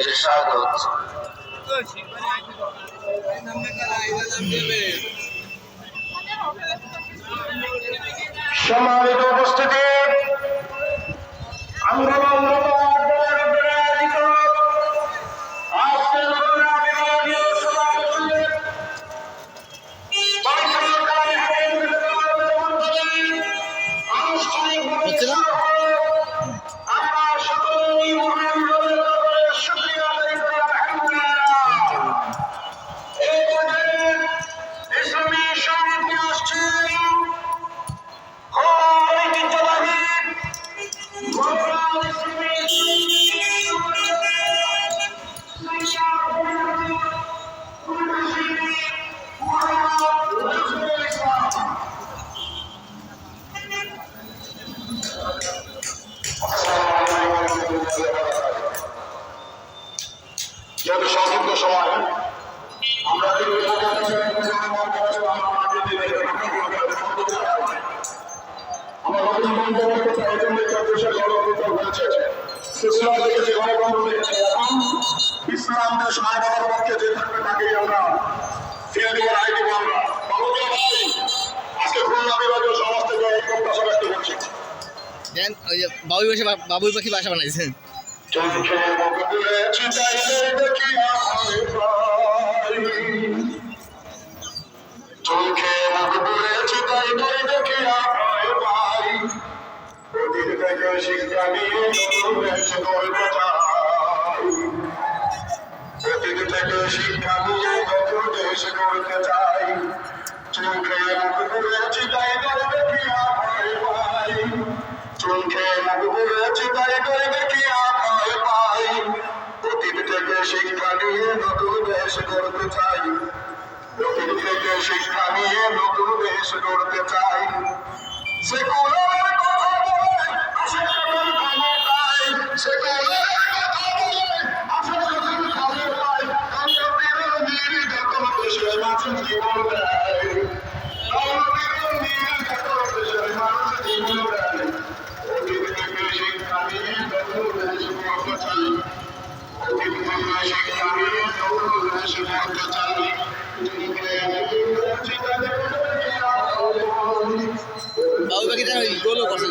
ইরশাদ হচ্ছে। সম্মানিত উপস্থিতি, আমরা হচ্ছে না যত সংক্ষিপ্ত সময় আমরা ইসলামকে সহায় করার পক্ষে যে থাকবে তাকেই আমরা ফিরে দিব, রায় দিব। আমরা আজকে খুলনা বিভাগীয় সমাজ থেকে এই প্রত্যাশা ব্যক্ত করছি। বাবুই পাখি বাসা বানাইছেন। চোখে মুখ তুলেছি তাই দেখি চোখে মুখ তুলেছি তাই দেখি ভাই অতীত থেকে শিক্ষা নিয়ে দেশ গড়তে চাই। অতীত থেকে শিক্ষা নিয়ে নতুন দেশ গড়তে চাই। চোখে মুখ তুলেছি তাই দেখি ভাই চোখে মুখ তুলেছি তাই দেখি অতীত থেকে শিক্ষা নিয়ে নতুন দেশ গড়তে চাই। অতীত থেকে শিক্ষা নিয়ে নতুন দেশ গড়তে চাই। সেকুলার কথা বলে আসে যখন ক্ষমতায়, সেকুলার কথা বলে আসে যখন ক্ষমতায়, আমরা বিরোধীর যখন দেশের মানুষ জীবন দেয়, আমরা বিরোধীর যখন দেশের মানুষ জীবন দেয়। অতীত থেকে শিক্ষা নিয়ে নতুন দেশ গড়তে চাই। অতীত থেকে শিক্ষা নিয়ে নতুন দেশ গড়তে চাই। বাবুই পাখি তার গোলও করছে।